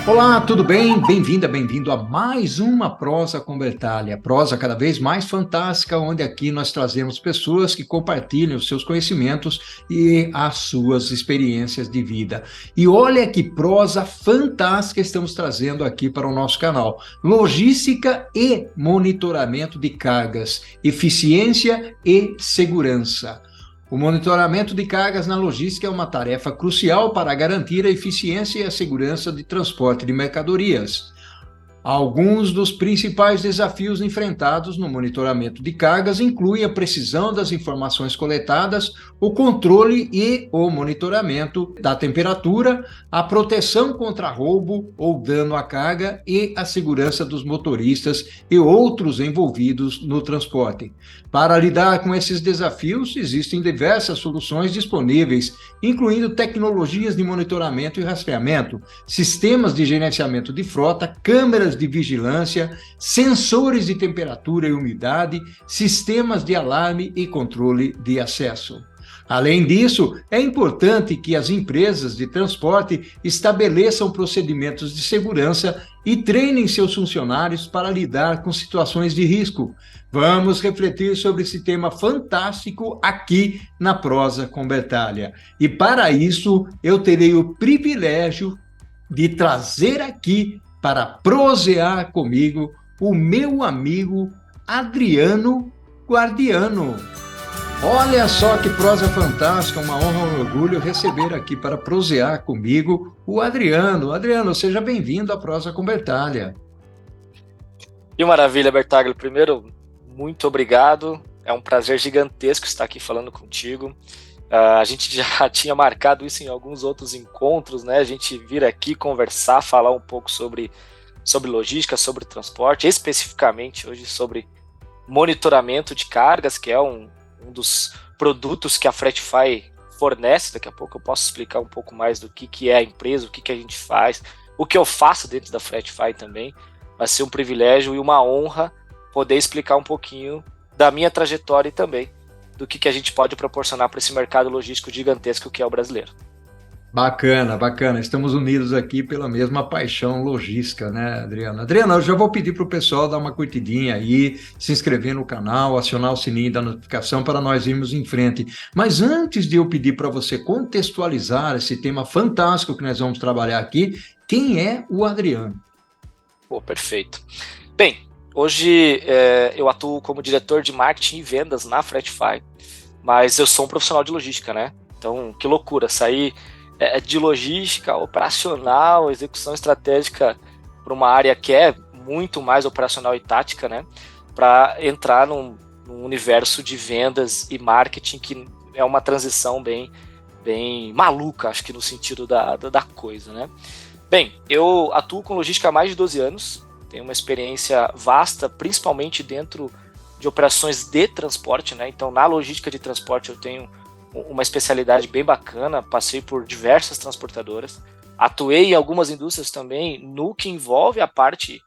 Olá, tudo bem? Bem-vinda, bem-vindo a mais uma Prosa com Bertalha. Prosa cada vez mais fantástica, onde aqui nós trazemos pessoas que compartilham os seus conhecimentos e as suas experiências de vida. E olha que prosa fantástica estamos trazendo aqui para o nosso canal. Logística e monitoramento de cargas, eficiência e segurança. O monitoramento de cargas na logística é uma tarefa crucial para garantir a eficiência e a segurança de transporte de mercadorias. Alguns dos principais desafios enfrentados no monitoramento de cargas incluem a precisão das informações coletadas, o controle e o monitoramento da temperatura, a proteção contra roubo ou dano à carga e a segurança dos motoristas e outros envolvidos no transporte. Para lidar com esses desafios, existem diversas soluções disponíveis, incluindo tecnologias de monitoramento e rastreamento, sistemas de gerenciamento de frota, câmeras de vigilância, sensores de temperatura e umidade, sistemas de alarme e controle de acesso. Além disso, é importante que as empresas de transporte estabeleçam procedimentos de segurança e treinem seus funcionários para lidar com situações de risco. Vamos refletir sobre esse tema fantástico aqui na Prosa com Bertalha. E para isso, eu terei o privilégio de trazer aqui para prosear comigo o meu amigo Adriano Guardiano. Olha só que prosa fantástica, uma honra e um orgulho receber aqui para prosear comigo o Adriano. Adriano, seja bem-vindo à Prosa com Bertalha. Que maravilha, Bertaglio. Primeiro, muito obrigado. É um prazer gigantesco estar aqui falando contigo. A gente já tinha marcado isso em alguns outros encontros, né? A gente vir aqui conversar, falar um pouco sobre logística, sobre transporte, especificamente hoje sobre monitoramento de cargas, que é um dos produtos que a Fretify fornece. Daqui a pouco eu posso explicar um pouco mais do que é a empresa, o que a gente faz, o que eu faço dentro da Fretify também. Vai ser um privilégio e uma honra poder explicar um pouquinho da minha trajetória e também do que a gente pode proporcionar para esse mercado logístico gigantesco que é o brasileiro. Bacana, bacana. Estamos unidos aqui pela mesma paixão logística, né, Adriana? Adriana, eu já vou pedir para o pessoal dar uma curtidinha aí, se inscrever no canal, acionar o sininho da notificação para nós irmos em frente. Mas antes de eu pedir para você contextualizar esse tema fantástico que nós vamos trabalhar aqui, quem é o Adriano? Pô, perfeito. Bem, hoje eu atuo como diretor de marketing e vendas na Fretify, mas eu sou um profissional de logística, né? Então, que loucura, sair de logística, operacional, execução estratégica para uma área que é muito mais operacional e tática, né? Para entrar num universo de vendas e marketing que é uma transição bem maluca, acho que no sentido da coisa, né? Bem, eu atuo com logística há mais de 12 anos, tenho uma experiência vasta, principalmente dentro de operações de transporte, né? Então, na logística de transporte eu tenho uma especialidade bem bacana, passei por diversas transportadoras, atuei em algumas indústrias também no que envolve a parte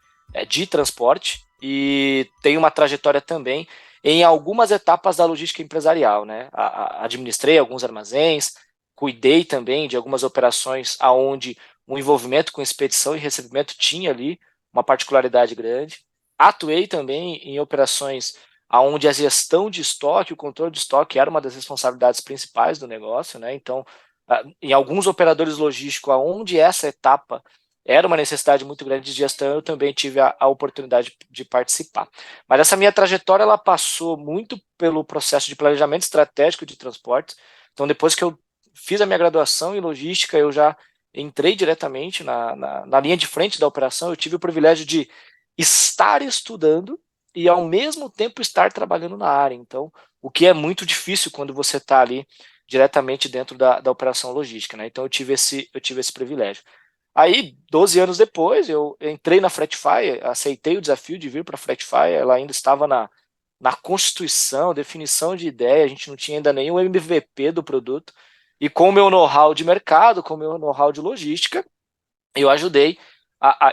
de transporte e tenho uma trajetória também em algumas etapas da logística empresarial, né? Administrei alguns armazéns, cuidei também de algumas operações aonde o envolvimento com expedição e recebimento tinha ali uma particularidade grande. Atuei também em operações onde a gestão de estoque, o controle de estoque era uma das responsabilidades principais do negócio, né? Então, em alguns operadores logísticos, onde essa etapa era uma necessidade muito grande de gestão, eu também tive a oportunidade de participar. Mas essa minha trajetória, ela passou muito pelo processo de planejamento estratégico de transportes. Então, depois que eu fiz a minha graduação em logística, eu já entrei diretamente na linha de frente da operação. Eu tive o privilégio de estar estudando e ao mesmo tempo estar trabalhando na área. Então, o que é muito difícil quando você está ali diretamente dentro da operação logística, né? Então, eu tive esse privilégio. Aí, 12 anos depois, eu entrei na Fretify, aceitei o desafio de vir para a Fretify. Ela ainda estava na constituição, definição de ideia, a gente não tinha ainda nenhum MVP do produto, e com o meu know-how de mercado, com o meu know-how de logística, eu ajudei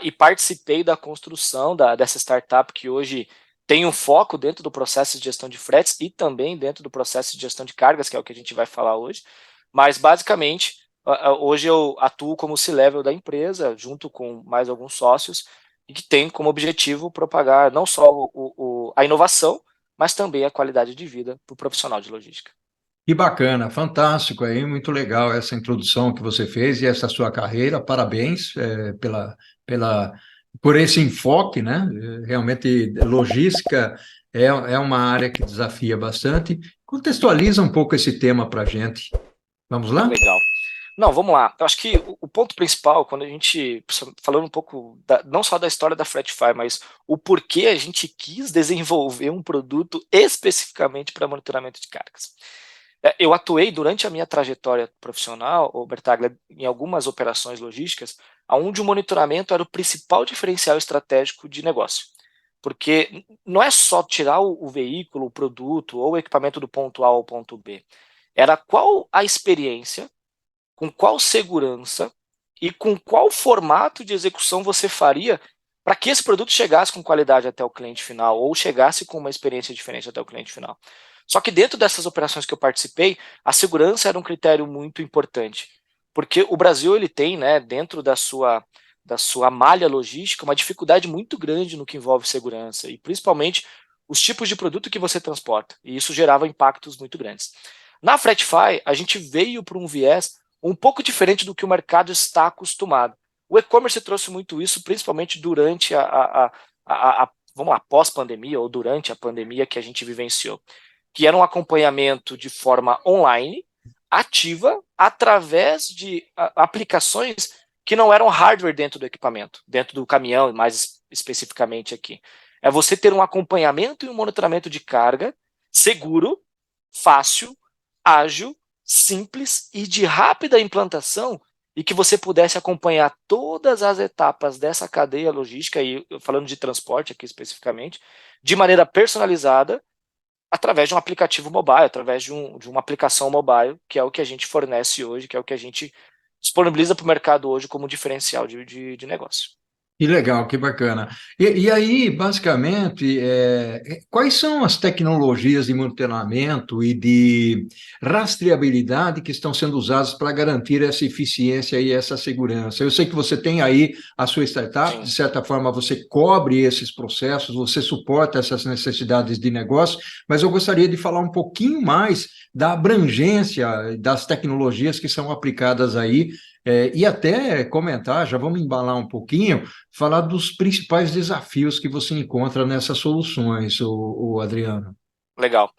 e participei da construção dessa startup que hoje tem um foco dentro do processo de gestão de fretes e também dentro do processo de gestão de cargas, que é o que a gente vai falar hoje. Mas, basicamente, Hoje eu atuo como C-level da empresa, junto com mais alguns sócios, e que tem como objetivo propagar não só a inovação, mas também a qualidade de vida para o profissional de logística. Que bacana, fantástico aí, muito legal essa introdução que você fez e essa sua carreira. Parabéns, pela, por esse enfoque, né? Realmente, logística é uma área que desafia bastante. Contextualiza um pouco esse tema para a gente. Vamos lá? Legal. Não, vamos lá. Eu acho que o ponto principal, quando a gente, falando um pouco, não só da história da Fretify, mas o porquê a gente quis desenvolver um produto especificamente para monitoramento de cargas. Eu atuei durante a minha trajetória profissional, Bertaglia, em algumas operações logísticas, onde o monitoramento era o principal diferencial estratégico de negócio. Porque não é só tirar o veículo, o produto ou o equipamento do ponto A ao ponto B. Era qual a experiência, com qual segurança e com qual formato de execução você faria para que esse produto chegasse com qualidade até o cliente final ou chegasse com uma experiência diferente até o cliente final. Só que dentro dessas operações que eu participei, a segurança era um critério muito importante, porque o Brasil ele tem, né, dentro da sua malha logística, uma dificuldade muito grande no que envolve segurança e principalmente os tipos de produto que você transporta, e isso gerava impactos muito grandes. Na Fretify, a gente veio para um viés um pouco diferente do que o mercado está acostumado. O e-commerce trouxe muito isso, principalmente durante vamos lá, pós-pandemia ou durante a pandemia que a gente vivenciou, que era um acompanhamento de forma online, ativa, através de aplicações que não eram hardware dentro do equipamento, dentro do caminhão, mais especificamente aqui. É você ter um acompanhamento e um monitoramento de carga seguro, fácil, ágil, simples e de rápida implantação, e que você pudesse acompanhar todas as etapas dessa cadeia logística, e falando de transporte aqui especificamente, de maneira personalizada, através de um aplicativo mobile, através de uma aplicação mobile, que é o que a gente fornece hoje, que é o que a gente disponibiliza para o mercado hoje como diferencial de negócio. Que legal, que bacana. E aí, basicamente, quais são as tecnologias de monitoramento e de rastreabilidade que estão sendo usadas para garantir essa eficiência e essa segurança? Eu sei que você tem aí a sua startup, de Sim. certa forma você cobre esses processos, você suporta essas necessidades de negócio, mas eu gostaria de falar um pouquinho mais da abrangência das tecnologias que são aplicadas aí, e até comentar, já vamos embalar um pouquinho, falar dos principais desafios que você encontra nessas soluções, o Adriano. Legal.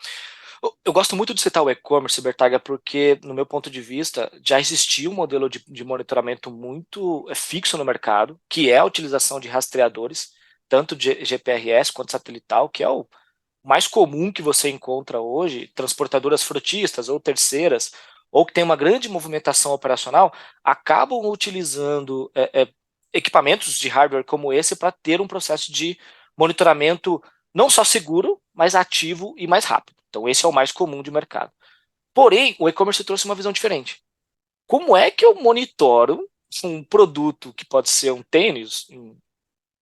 Eu gosto muito de citar o e-commerce, Bertaga, porque, no meu ponto de vista, já existia um modelo de monitoramento muito fixo no mercado, que é a utilização de rastreadores, tanto de GPRS quanto satelital, que é o mais comum que você encontra hoje, transportadoras frotistas ou terceiras, ou que tem uma grande movimentação operacional, acabam utilizando equipamentos de hardware como esse para ter um processo de monitoramento não só seguro, mas ativo e mais rápido. Então, esse é o mais comum de mercado. Porém, o e-commerce trouxe uma visão diferente. Como é que eu monitoro um produto que pode ser um tênis, um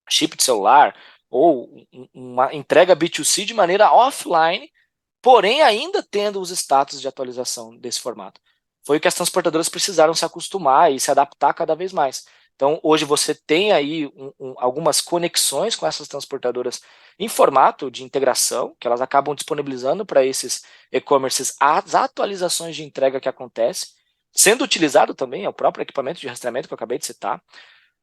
chip de celular, ou uma entrega B2C de maneira offline, porém ainda tendo os status de atualização desse formato? Foi o que as transportadoras precisaram se acostumar e se adaptar cada vez mais. Então, hoje você tem aí algumas conexões com essas transportadoras em formato de integração, que elas acabam disponibilizando para esses e-commerces as atualizações de entrega que acontecem, sendo utilizado também é o próprio equipamento de rastreamento que eu acabei de citar.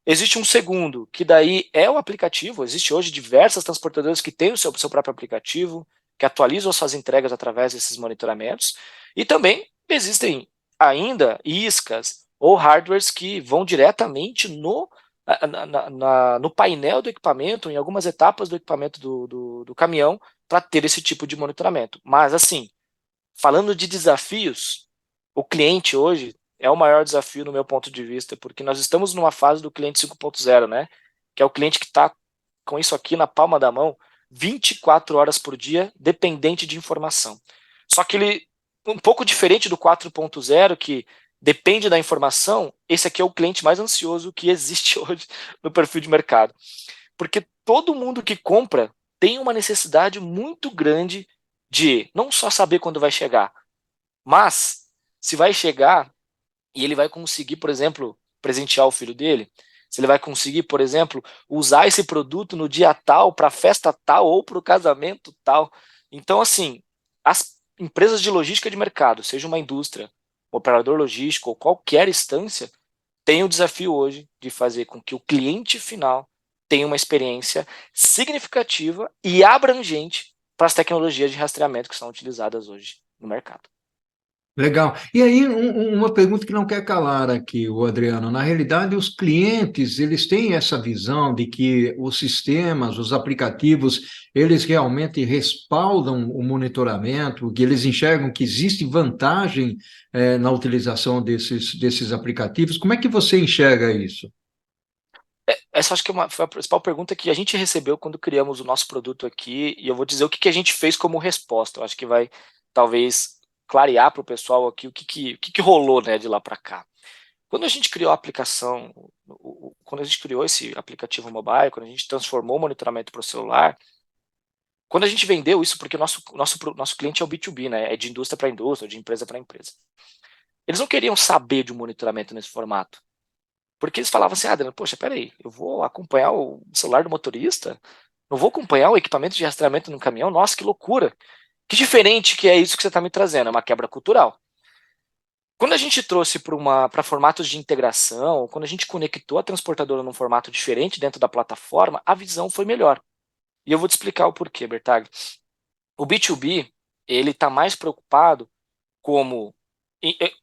Existe um segundo, que daí é o aplicativo. Existe hoje diversas transportadoras que têm o seu próprio aplicativo, que atualizam suas entregas através desses monitoramentos. E também existem ainda iscas ou hardwares que vão diretamente no painel do equipamento, em algumas etapas do equipamento do caminhão, para ter esse tipo de monitoramento. Mas, assim, falando de desafios, o cliente hoje é o maior desafio no meu ponto de vista, porque nós estamos numa fase do cliente 5.0, né? Que é o cliente que está com isso aqui na palma da mão 24 horas por dia, dependente de informação. Só que ele, um pouco diferente do 4.0, que depende da informação, esse aqui é o cliente mais ansioso que existe hoje no perfil de mercado. Porque todo mundo que compra tem uma necessidade muito grande de não só saber quando vai chegar, mas se vai chegar e ele vai conseguir, por exemplo, presentear o filho dele, se ele vai conseguir, por exemplo, usar esse produto no dia tal, para festa tal ou para o casamento tal. Então, assim, as empresas de logística de mercado, seja uma indústria, um operador logístico ou qualquer instância, tem o desafio hoje de fazer com que o cliente final tenha uma experiência significativa e abrangente para as tecnologias de rastreamento que são utilizadas hoje no mercado. Legal. E aí, uma pergunta que não quer calar aqui, o Adriano. Na realidade, os clientes, eles têm essa visão de que os sistemas, os aplicativos, eles realmente respaldam o monitoramento, que eles enxergam que existe vantagem, na utilização desses aplicativos. Como é que você enxerga isso? Essa acho que foi a principal pergunta que a gente recebeu quando criamos o nosso produto aqui, e eu vou dizer o que a gente fez como resposta. Eu acho que vai, talvez, clarear para o pessoal aqui o que rolou, né, de lá para cá. Quando a gente criou a aplicação, quando a gente criou esse aplicativo mobile, quando a gente transformou o monitoramento para o celular, quando a gente vendeu isso, porque o nosso cliente é o B2B, né, é de indústria para indústria, de empresa para empresa. Eles não queriam saber de um monitoramento nesse formato. Porque eles falavam assim, Adriano, poxa, peraí, eu vou acompanhar o celular do motorista? Não vou acompanhar o equipamento de rastreamento no caminhão? Nossa, que loucura! Que diferente que é isso que você está me trazendo, é uma quebra cultural. Quando a gente trouxe para formatos de integração, quando a gente conectou a transportadora num formato diferente dentro da plataforma, a visão foi melhor. E eu vou te explicar o porquê, Bertag. O B2B, ele está mais preocupado como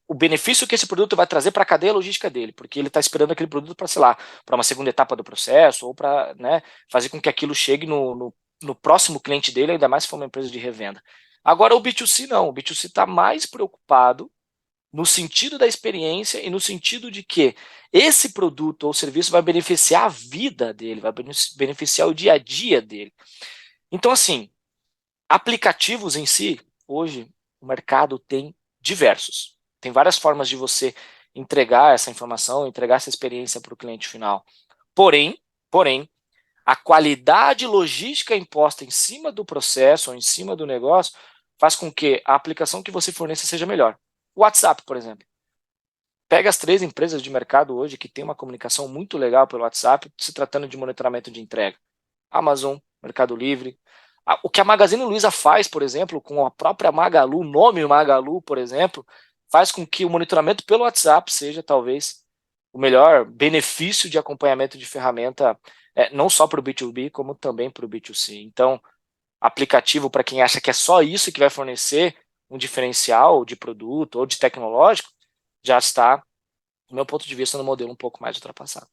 o benefício que esse produto vai trazer para a cadeia logística dele, porque ele está esperando aquele produto para, sei lá, para uma segunda etapa do processo, ou para, né, fazer com que aquilo chegue no próximo cliente dele, ainda mais se for uma empresa de revenda. Agora, o B2C não, o B2C está mais preocupado no sentido da experiência e no sentido de que esse produto ou serviço vai beneficiar a vida dele, vai beneficiar o dia a dia dele. Então, assim, aplicativos em si, hoje, o mercado tem diversos. Tem várias formas de você entregar essa informação, entregar essa experiência para o cliente final. Porém, a qualidade logística imposta em cima do processo ou em cima do negócio faz com que a aplicação que você forneça seja melhor. O WhatsApp, por exemplo. Pega as 3 empresas de mercado hoje que têm uma comunicação muito legal pelo WhatsApp, se tratando de monitoramento de entrega. Amazon, Mercado Livre. O que a Magazine Luiza faz, por exemplo, com a própria Magalu, o nome Magalu, por exemplo, faz com que o monitoramento pelo WhatsApp seja talvez o melhor benefício de acompanhamento de ferramenta, não só para o B2B, como também para o B2C. Então, aplicativo para quem acha que é só isso que vai fornecer um diferencial de produto ou de tecnológico, já está, do meu ponto de vista, no modelo um pouco mais ultrapassado.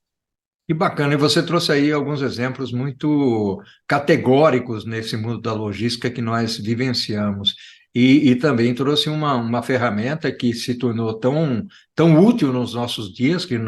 Que bacana, e você trouxe aí alguns exemplos muito categóricos nesse mundo da logística que nós vivenciamos. E também trouxe uma ferramenta que se tornou tão útil nos nossos dias que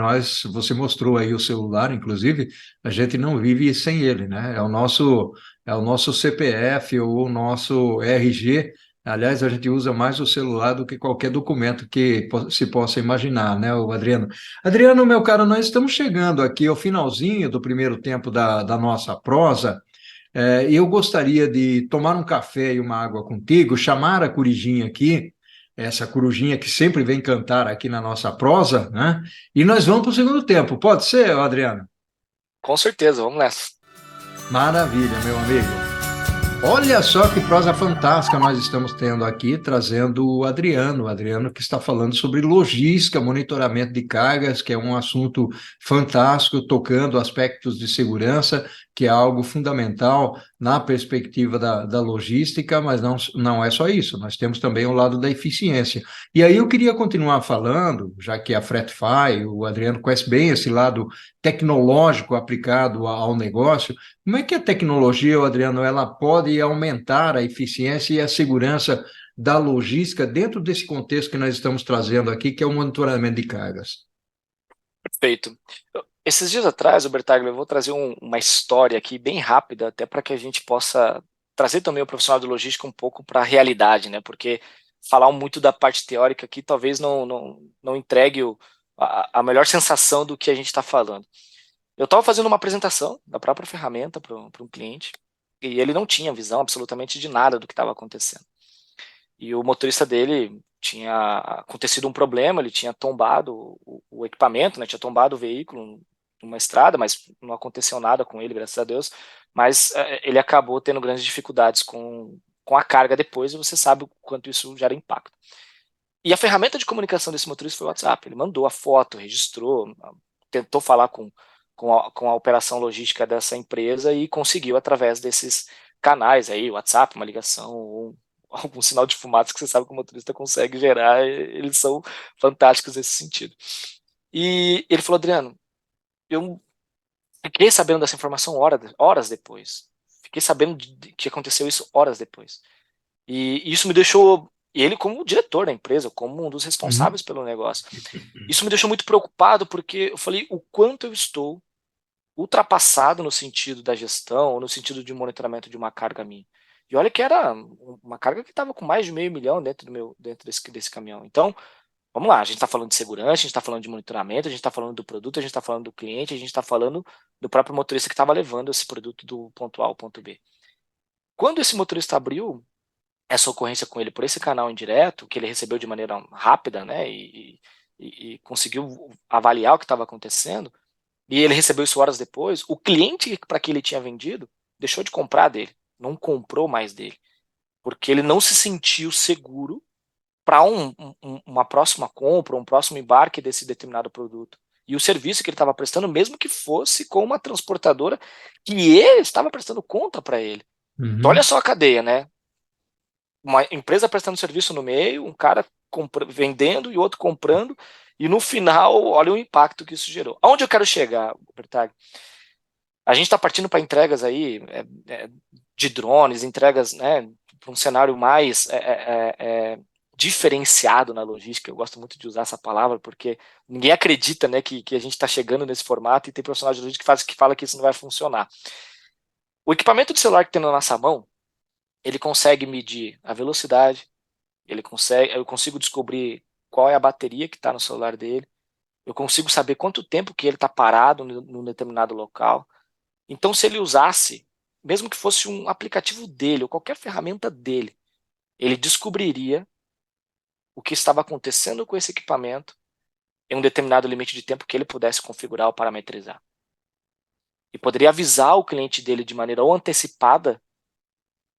você mostrou aí o celular, inclusive, a gente não vive sem ele, né? É o nosso CPF ou o nosso RG. Aliás, a gente usa mais o celular do que qualquer documento que se possa imaginar, né, o Adriano? Adriano, meu caro, nós estamos chegando aqui ao finalzinho do primeiro tempo da nossa prosa. E eu gostaria de tomar um café e uma água contigo, chamar a Corujinha aqui, essa corujinha que sempre vem cantar aqui na nossa prosa, né? E nós vamos para o segundo tempo. Pode ser, Adriano? Com certeza, vamos nessa. Maravilha, meu amigo. Olha só que prosa fantástica nós estamos tendo aqui, trazendo o Adriano que está falando sobre logística, monitoramento de cargas, que é um assunto fantástico, tocando aspectos de segurança, que é algo fundamental na perspectiva da logística, mas não é só isso, nós temos também o lado da eficiência. E aí eu queria continuar falando, já que a FretFi, o Adriano conhece bem esse lado tecnológico aplicado ao negócio. Como é que a tecnologia, Adriano, ela pode aumentar a eficiência e a segurança da logística dentro desse contexto que nós estamos trazendo aqui, que é o monitoramento de cargas? Perfeito. Esses dias atrás, Bertaglia, eu vou trazer uma história aqui bem rápida, até para que a gente possa trazer também o profissional de logística um pouco para a realidade, né? Porque falar muito da parte teórica aqui talvez não entregue a melhor sensação do que a gente está falando. Eu estava fazendo uma apresentação da própria ferramenta para um cliente e ele não tinha visão absolutamente de nada do que estava acontecendo. E o motorista dele tinha acontecido um problema, ele tinha tombado o equipamento, né, tinha tombado o veículo numa estrada, mas não aconteceu nada com ele, graças a Deus, mas ele acabou tendo grandes dificuldades com a carga depois, e você sabe o quanto isso gera impacto. E a ferramenta de comunicação desse motorista foi o WhatsApp. Ele mandou a foto, registrou, tentou falar com a operação logística dessa empresa e conseguiu através desses canais aí, WhatsApp, uma ligação, ou algum sinal de fumaça que você sabe que o motorista consegue gerar, eles são fantásticos nesse sentido. E ele falou, Adriano, eu fiquei sabendo dessa informação horas depois. Fiquei sabendo que aconteceu isso horas depois. E isso me deixou, ele como diretor da empresa, como um dos responsáveis pelo negócio, isso me deixou muito preocupado, porque eu falei o quanto eu estou ultrapassado no sentido da gestão, ou no sentido de monitoramento de uma carga minha. E olha que era uma carga que estava com mais de 500 mil dentro desse caminhão. Então, vamos lá, a gente está falando de segurança, a gente está falando de monitoramento, a gente está falando do produto, a gente está falando do cliente, a gente está falando do próprio motorista que estava levando esse produto do ponto A ao ponto B. Quando esse motorista abriu essa ocorrência com ele por esse canal indireto, que ele recebeu de maneira rápida, né, e conseguiu avaliar o que estava acontecendo, e ele recebeu isso horas depois, o cliente para que ele tinha vendido deixou de comprar dele, não comprou mais dele, porque ele não se sentiu seguro para uma próxima compra, um próximo embarque desse determinado produto. E o serviço que ele estava prestando, mesmo que fosse com uma transportadora que ele estava prestando conta para ele. Então, olha só a cadeia, né? Uma empresa prestando serviço no meio, um cara vendendo e outro comprando, e no final, olha o impacto que isso gerou. Aonde eu quero chegar, Bertag? A gente está partindo para entregas aí de drones, entregas, né, para um cenário mais diferenciado na logística. Eu gosto muito de usar essa palavra, porque ninguém acredita, né, que a gente está chegando nesse formato, e tem profissional de logística que fala que isso não vai funcionar. O equipamento de celular que tem na nossa mão, ele consegue medir a velocidade, eu consigo descobrir qual é a bateria que está no celular dele, eu consigo saber quanto tempo que ele está parado num determinado local. Então, se ele usasse, mesmo que fosse um aplicativo dele, ou qualquer ferramenta dele, ele descobriria o que estava acontecendo com esse equipamento em um determinado limite de tempo que ele pudesse configurar ou parametrizar. E poderia avisar o cliente dele de maneira ou antecipada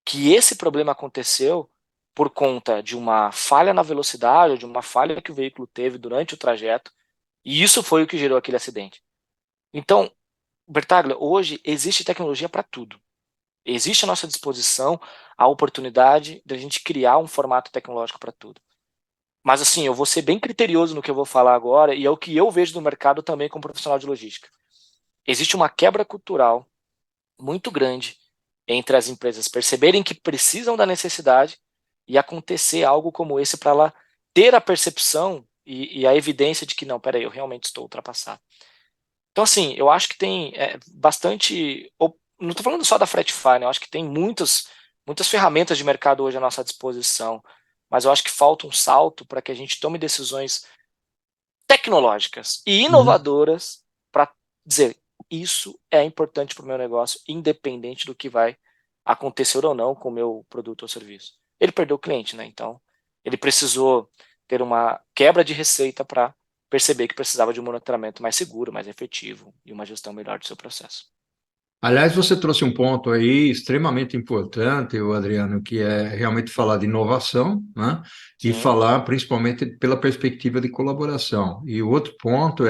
que esse problema aconteceu por conta de uma falha na velocidade, ou de uma falha que o veículo teve durante o trajeto, e isso foi o que gerou aquele acidente. Então, Bertaglia, hoje existe tecnologia para tudo. Existe à nossa disposição a oportunidade de a gente criar um formato tecnológico para tudo. Mas assim, eu vou ser bem criterioso no que eu vou falar agora, e é o que eu vejo no mercado também como profissional de logística. Existe uma quebra cultural muito grande entre as empresas perceberem que precisam da necessidade e acontecer algo como esse para ela ter a percepção e a evidência de que não, peraí, eu realmente estou ultrapassado. Então, assim, eu acho que tem bastante. Não estou falando só da Fretify, né? Eu acho que tem muitas ferramentas de mercado hoje à nossa disposição, mas eu acho que falta um salto para que a gente tome decisões tecnológicas e inovadoras para dizer isso é importante para o meu negócio, independente do que vai acontecer ou não com o meu produto ou serviço. Ele perdeu o cliente, né? Então, ele precisou ter uma quebra de receita para perceber que precisava de um monitoramento mais seguro, mais efetivo e uma gestão melhor do seu processo. Aliás, você trouxe um ponto aí extremamente importante, o Adriano, que é realmente falar de inovação, né? E Sim. falar principalmente pela perspectiva de colaboração. E o outro ponto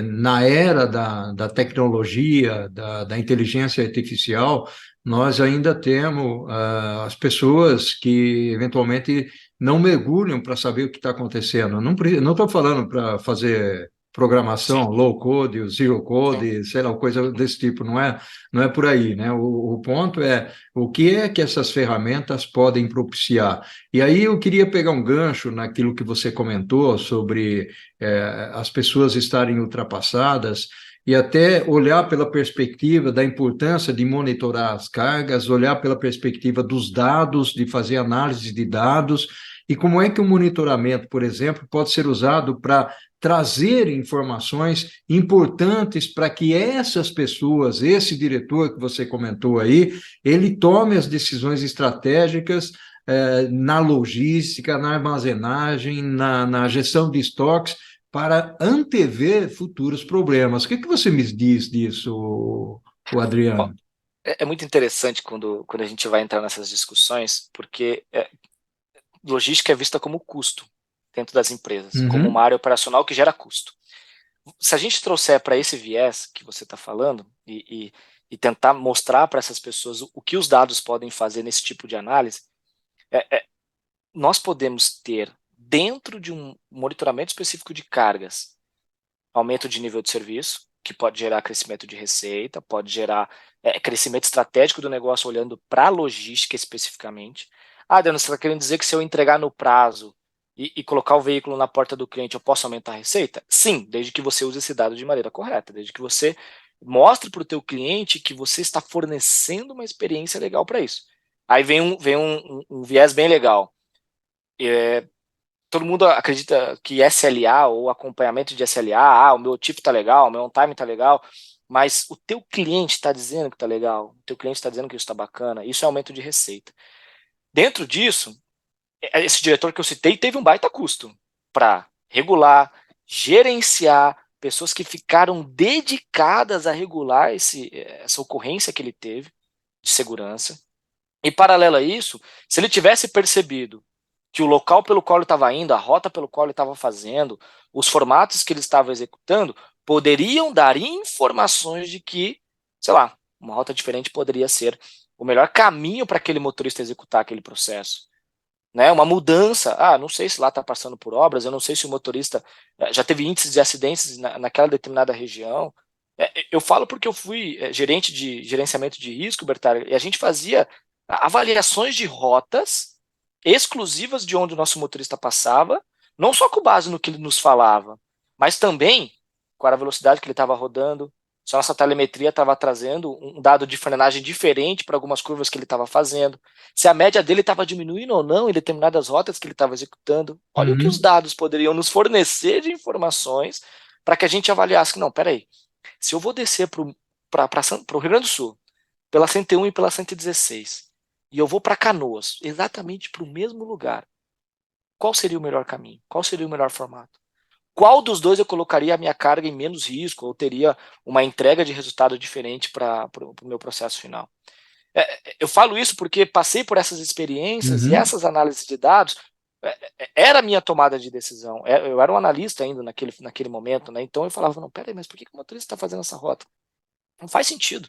na era da tecnologia, da inteligência artificial, nós ainda temos as pessoas que eventualmente não mergulham para saber o que está acontecendo. Não estou falando para fazer Sim, programação, low code, zero sim. code, sei lá, coisa desse tipo, não é por aí, né? O ponto é o que é que essas ferramentas podem propiciar. E aí eu queria pegar um gancho naquilo que você comentou sobre as pessoas estarem ultrapassadas e até olhar pela perspectiva da importância de monitorar as cargas, olhar pela perspectiva dos dados, de fazer análise de dados, e como é que o monitoramento, por exemplo, pode ser usado para trazer informações importantes para que essas pessoas, esse diretor que você comentou aí, ele tome as decisões estratégicas na logística, na armazenagem, na gestão de estoques, para antever futuros problemas. O que você me diz disso, o Ó, Adriano? é muito interessante quando a gente vai entrar nessas discussões, porque logística é vista como custo dentro das empresas, como uma Uhum, área operacional que gera custo. Se a gente trouxer para esse viés que você está falando e tentar mostrar para essas pessoas o que os dados podem fazer nesse tipo de análise, nós podemos ter, dentro de um monitoramento específico de cargas, aumento de nível de serviço, que pode gerar crescimento de receita, pode gerar crescimento estratégico do negócio olhando para a logística especificamente. Ah, Dano, você está querendo dizer que se eu entregar no prazo e colocar o veículo na porta do cliente, eu posso aumentar a receita? Sim, desde que você use esse dado de maneira correta, desde que você mostre para o teu cliente que você está fornecendo uma experiência legal para isso. Aí vem um viés bem legal. Todo mundo acredita que SLA ou acompanhamento de SLA, o meu tipo está legal, o meu on-time está legal, mas o teu cliente está dizendo que está legal, o teu cliente está dizendo que isso está bacana, isso é aumento de receita. Dentro disso, esse diretor que eu citei teve um baita custo para regular, gerenciar pessoas que ficaram dedicadas a regular essa ocorrência que ele teve de segurança. E paralelo a isso, se ele tivesse percebido que o local pelo qual ele estava indo, a rota pelo qual ele estava fazendo, os formatos que ele estava executando, poderiam dar informações de que, sei lá, uma rota diferente poderia ser o melhor caminho para aquele motorista executar aquele processo. Né? Uma mudança, não sei se lá está passando por obras, eu não sei se o motorista já teve índices de acidentes naquela determinada região. Eu falo porque eu fui gerente de gerenciamento de risco, Bertalho, e a gente fazia avaliações de rotas exclusivas de onde o nosso motorista passava, não só com base no que ele nos falava, mas também com a velocidade que ele estava rodando, se a nossa telemetria estava trazendo um dado de frenagem diferente para algumas curvas que ele estava fazendo, se a média dele estava diminuindo ou não em determinadas rotas que ele estava executando. Olha o que os uhum, dados poderiam nos fornecer de informações para que a gente avaliasse que, não, peraí, se eu vou descer para o Rio Grande do Sul, pela 101 e pela 116, e eu vou para Canoas, exatamente para o mesmo lugar, qual seria o melhor caminho? Qual seria o melhor formato? Qual dos dois eu colocaria a minha carga em menos risco, ou teria uma entrega de resultado diferente para o meu processo final? Eu falo isso porque passei por essas experiências e uhum. essas análises de dados era a minha tomada de decisão. Eu era um analista ainda naquele momento, né? Então eu falava, não, peraí, mas por que o motorista está fazendo essa rota? Não faz sentido.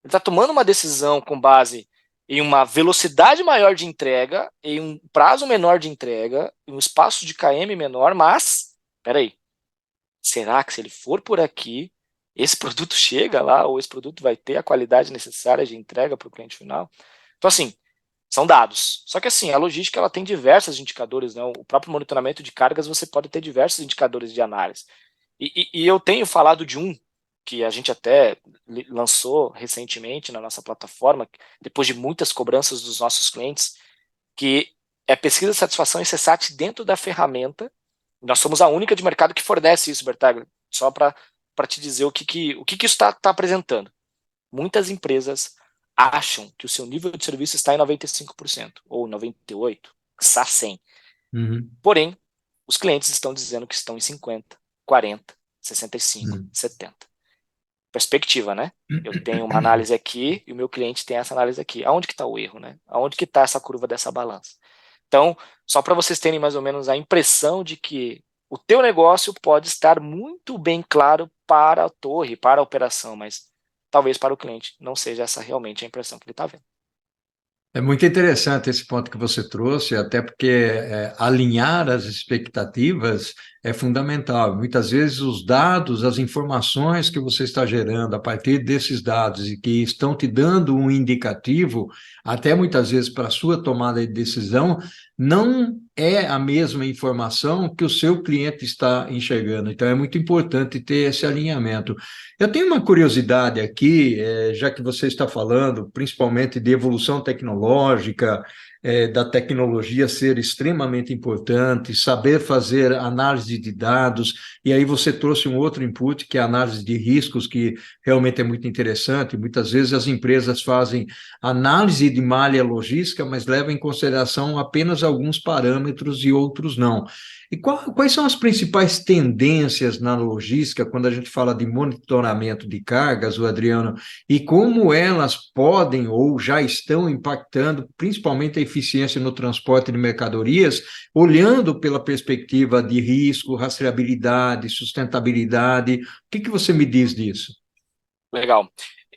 Ele está tomando uma decisão com base em uma velocidade maior de entrega, em um prazo menor de entrega, em um espaço de km menor, mas, peraí, será que se ele for por aqui, esse produto chega lá, ou esse produto vai ter a qualidade necessária de entrega para o cliente final? Então, assim, são dados. Só que, assim, a logística ela tem diversos indicadores, né? O próprio monitoramento de cargas, você pode ter diversos indicadores de análise. E eu tenho falado de um, que a gente até lançou recentemente na nossa plataforma, depois de muitas cobranças dos nossos clientes, que é pesquisa de satisfação e CSAT dentro da ferramenta. Nós somos a única de mercado que fornece isso, Bertaglia. Só para te dizer o que isso está apresentando. Muitas empresas acham que o seu nível de serviço está em 95%, ou 98%, está 100%. Uhum, Porém, os clientes estão dizendo que estão em 50%, 40%, 65%, uhum. 70%. Perspectiva, né? Eu tenho uma análise aqui e o meu cliente tem essa análise aqui. Aonde que está o erro, né? Aonde que está essa curva dessa balança? Então, só para vocês terem mais ou menos a impressão de que o teu negócio pode estar muito bem claro para a torre, para a operação, mas talvez para o cliente não seja essa realmente a impressão que ele está vendo. É muito interessante esse ponto que você trouxe, até porque alinhar as expectativas é fundamental. Muitas vezes os dados, as informações que você está gerando a partir desses dados e que estão te dando um indicativo, até muitas vezes para a sua tomada de decisão, não é a mesma informação que o seu cliente está enxergando. Então é muito importante ter esse alinhamento. Eu tenho uma curiosidade aqui, já que você está falando principalmente de evolução tecnológica, da tecnologia ser extremamente importante, saber fazer análise de dados, e aí você trouxe um outro input, que é a análise de riscos, que realmente é muito interessante. Muitas vezes as empresas fazem análise de malha logística, mas levam em consideração apenas alguns parâmetros e outros não. E quais são as principais tendências na logística quando a gente fala de monitoramento de cargas, o Adriano, e como elas podem ou já estão impactando principalmente a eficiência no transporte de mercadorias, olhando pela perspectiva de risco, rastreabilidade, sustentabilidade? O que você me diz disso? Legal.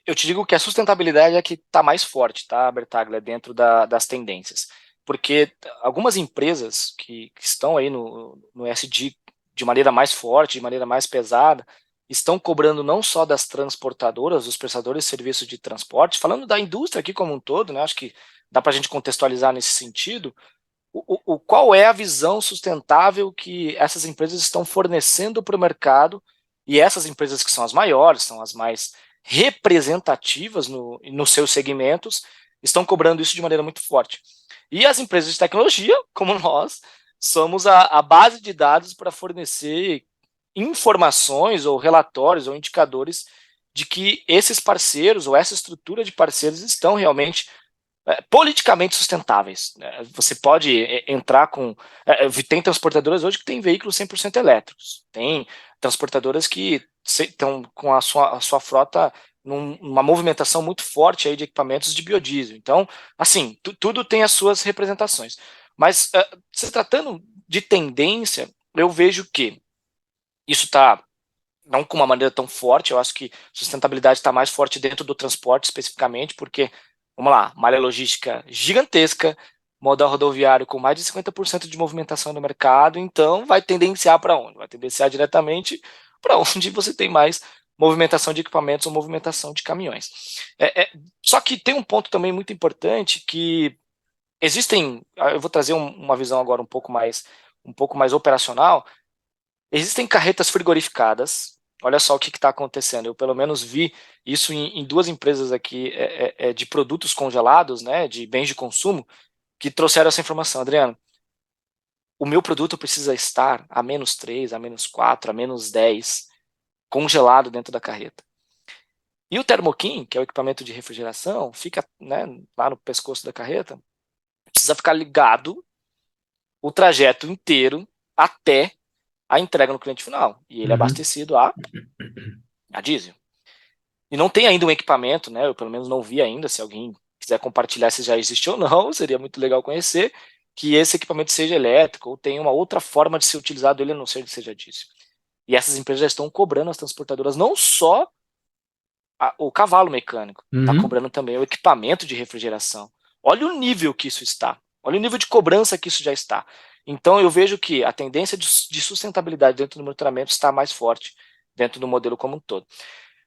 Eu te digo que a sustentabilidade é que está mais forte, tá, Bertaglia, dentro das tendências. Porque algumas empresas que estão aí no ESG de maneira mais forte, de maneira mais pesada, estão cobrando não só das transportadoras, dos prestadores de serviços de transporte, falando da indústria aqui como um todo, né? Acho que dá para a gente contextualizar nesse sentido, qual é a visão sustentável que essas empresas estão fornecendo para o mercado, e essas empresas que são as maiores, são as mais representativas nos seus segmentos, estão cobrando isso de maneira muito forte. E as empresas de tecnologia, como nós, somos a base de dados para fornecer informações ou relatórios ou indicadores de que esses parceiros ou essa estrutura de parceiros estão realmente politicamente sustentáveis. Você pode entrar com... tem transportadoras hoje que têm veículos 100% elétricos. Tem transportadoras que estão com a sua frota numa movimentação muito forte aí de equipamentos de biodiesel. Então, assim, tudo tem as suas representações. Mas, se tratando de tendência, eu vejo que isso está não com uma maneira tão forte. Eu acho que sustentabilidade está mais forte dentro do transporte especificamente, porque, vamos lá, malha logística gigantesca, modal rodoviário com mais de 50% de movimentação no mercado, então vai tendenciar para onde? Vai tendenciar diretamente para onde você tem mais movimentação de equipamentos ou movimentação de caminhões. Só que tem um ponto também muito importante que existem, eu vou trazer uma visão agora um pouco mais operacional. Existem carretas frigorificadas. Olha só o que está acontecendo. Eu, pelo menos, vi isso em duas empresas aqui de produtos congelados, né, de bens de consumo, que trouxeram essa informação. Adriano, o meu produto precisa estar a -3, a -4, a -10, congelado dentro da carreta. E o Thermokin, que é o equipamento de refrigeração, fica, né, lá no pescoço da carreta, precisa ficar ligado o trajeto inteiro até a entrega no cliente final. E ele é Uhum. abastecido a diesel. E não tem ainda um equipamento, né? Eu pelo menos não vi ainda. Se alguém quiser compartilhar se já existe ou não, seria muito legal conhecer, que esse equipamento seja elétrico ou tenha uma outra forma de ser utilizado ele, a não ser que seja diesel. E essas empresas já estão cobrando as transportadoras não só o cavalo mecânico, está Uhum. cobrando também o equipamento de refrigeração. Olha o nível que isso está. Olha o nível de cobrança que isso já está. Então eu vejo que a tendência de sustentabilidade dentro do monitoramento está mais forte dentro do modelo como um todo.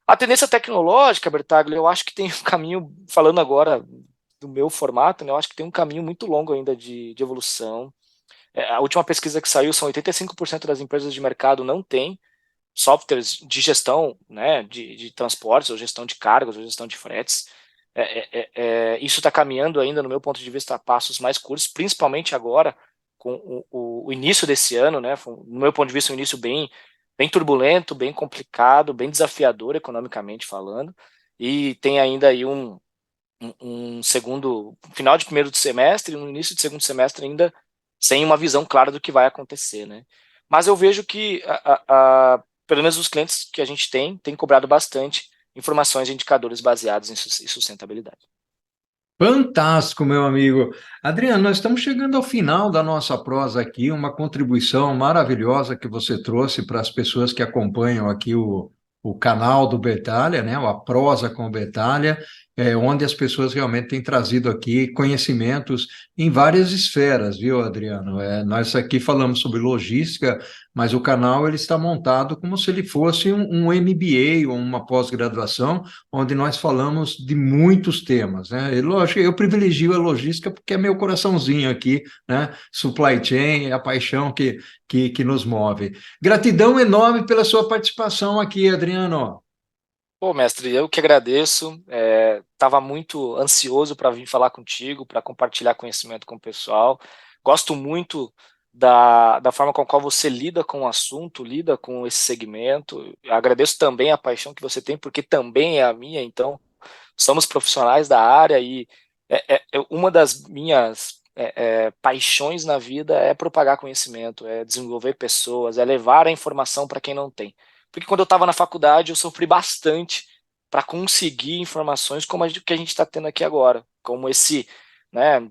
A tendência tecnológica, Bertaglia, eu acho que tem um caminho, falando agora do meu formato, né, eu acho que tem um caminho muito longo ainda de evolução. A última pesquisa que saiu, são 85% das empresas de mercado não têm softwares de gestão, né, de transportes, ou gestão de cargas, ou gestão de fretes. Isso está caminhando ainda, no meu ponto de vista, a passos mais curtos, principalmente agora, com o início desse ano, né, no meu ponto de vista, um início bem turbulento, bem complicado, bem desafiador economicamente falando, e tem ainda aí um segundo, final de primeiro semestre e no início de segundo semestre ainda sem uma visão clara do que vai acontecer, né? Mas eu vejo que, pelo menos os clientes que a gente tem cobrado bastante informações e indicadores baseados em sustentabilidade. Fantástico, meu amigo. Adriano, nós estamos chegando ao final da nossa prosa aqui, uma contribuição maravilhosa que você trouxe para as pessoas que acompanham aqui o canal do Bertalha, né? A prosa com o Bertalha, onde as pessoas realmente têm trazido aqui conhecimentos em várias esferas, viu, Adriano? Nós aqui falamos sobre logística, mas o canal ele está montado como se ele fosse um MBA ou uma pós-graduação, onde nós falamos de muitos temas, né? E lógico, eu privilegio a logística porque é meu coraçãozinho aqui, né? Supply chain é a paixão que nos move. Gratidão enorme pela sua participação aqui, Adriano. Pô, mestre, eu que agradeço. Estava muito ansioso para vir falar contigo, para compartilhar conhecimento com o pessoal. Gosto muito da forma com a qual você lida com o assunto, lida com esse segmento. Eu agradeço também a paixão que você tem, porque também é a minha, então somos profissionais da área e uma das minhas paixões na vida é propagar conhecimento, é desenvolver pessoas, é levar a informação para quem não tem. Porque quando eu estava na faculdade, eu sofri bastante para conseguir informações como que a gente está tendo aqui agora, como esse, né,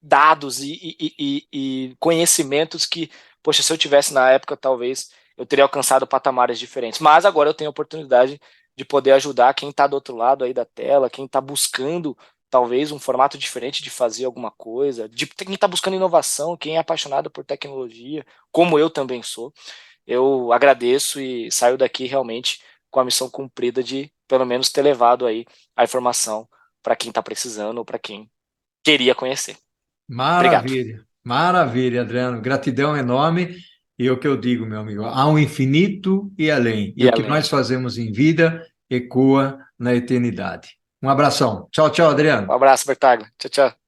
dados e conhecimentos que, poxa, se eu tivesse na época, talvez eu teria alcançado patamares diferentes. Mas agora eu tenho a oportunidade de poder ajudar quem está do outro lado aí da tela, quem está buscando talvez um formato diferente de fazer alguma coisa, de quem está buscando inovação, quem é apaixonado por tecnologia, como eu também sou. Eu agradeço e saio daqui realmente com a missão cumprida de pelo menos ter levado aí a informação para quem está precisando ou para quem queria conhecer. Obrigado. Maravilha, maravilha, Adriano. Gratidão enorme. E o que eu digo, meu amigo, há um infinito e além. E E o que nós além. fazemos em vida ecoa na eternidade. Um abração. Tchau, tchau, Um Adriano. abraço, Bertaglia. Tchau, tchau.